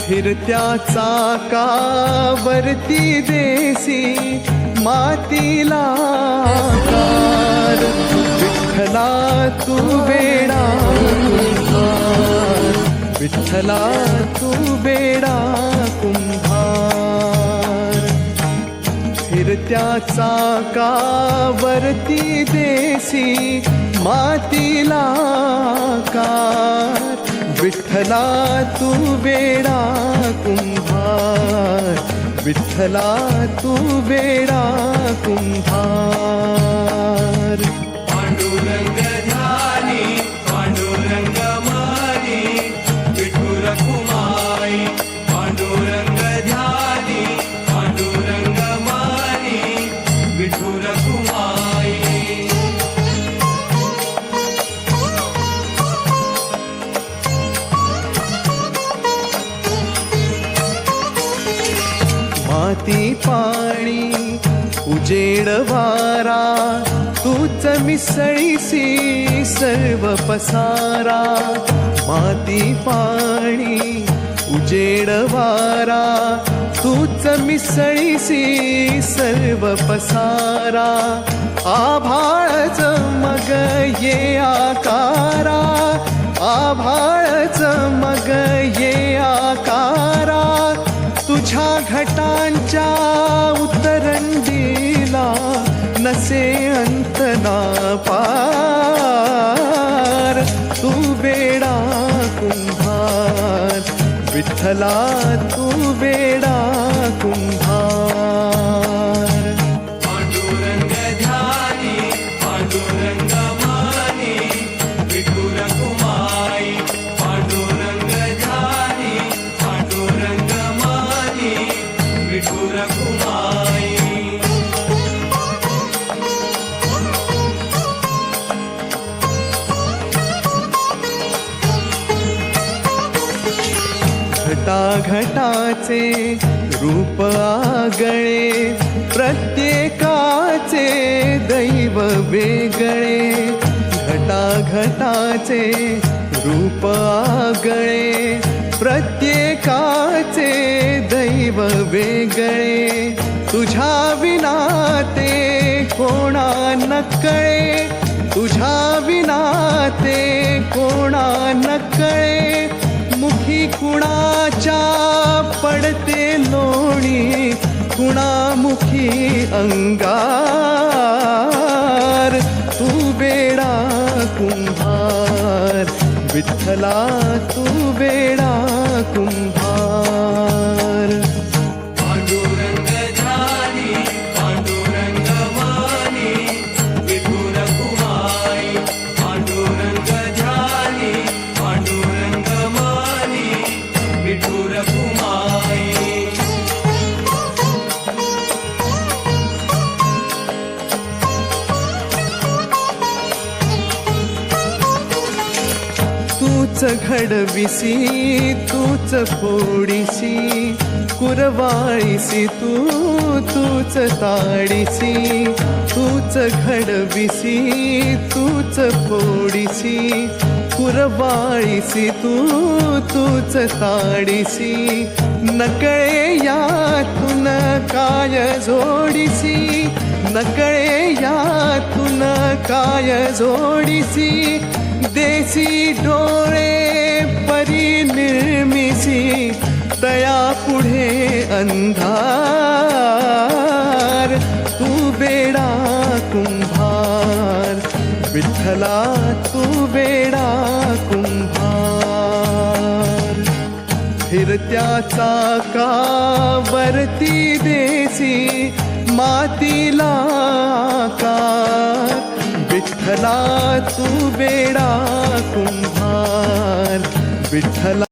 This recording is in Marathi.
फिरत्या चाकावरती देसी मातीला आकार. विठ्ठला तू वेडा कुंभार, विठ्ठला तू वेडा कुंभार. फिरत्या चाकावरती देसी मातीला आकार. विठ्ठला तू वेडा कुंभार, विठ्ठला तू वेडा कुंभार. पांडुरंग ध्यानी पांडुरंग मानी विठुर कुमाई. पांडुरंग ध्यानी पांडुरंग मानी विठुर कुमाई. माती पाणी उजेड वारा तूच मिसळीसी सर्व पसारा. माती पाणी उजेड वारा तूच मिसळीसी सर्व पसारा. आभाळच मग ये आकारा, आभाळच मग ये आकारा. तुझ्या घटांच्या उतरंडीला नसे अंत ना पार. तू वेडा कुंभार, विठ्ठला तू वेडा कुंभार. पांडुरंग ध्यानी पांडुरंग मानी विठुर कुमाई. पांडुरंग ध्यानी पांडुरंग मानी विठुर कुमाई. घटाघटाचे रूप आगळे प्रत्येकाचे दैव वेगळे. घटाघटाचे रूप आगळे प्रत्येकाचे दैव वेगळे. तुझ्या विना ते कोणा नकळे, तुझ्या विना ते कोणा नकळे. मुखी कुणाच्या पडते लोणी, कुणामुखी अंगार. तू वेडा कुंभार, विठ्ठला तू वेडा कुंभार. पांडुरंग ध्यानी पांडुरंग मानी विठुर कुमाई. पांडुरंग ध्यानी पांडुरंग मानी विठुर कुमाई. तूच घडविसी तूच फोडीसी, कुरवाळीसी तूच ताडीसी. तूच घडविसी तूच फोडीसी, कुरवाळीसी तूच ताडीसी. नकळे यातून काय जोडीसी, नकळे यातून काय जोडीसी. देसी डोळे परिनिर्मिसी, तया पुढे अंधार. तू वेडा कुंभार, विठ्ठला तू वेडा कुंभार. फिरत्या चाकावरती देसी मातीला आकार. विठ्ठला तू वेडा कुंभार, विठ्ठला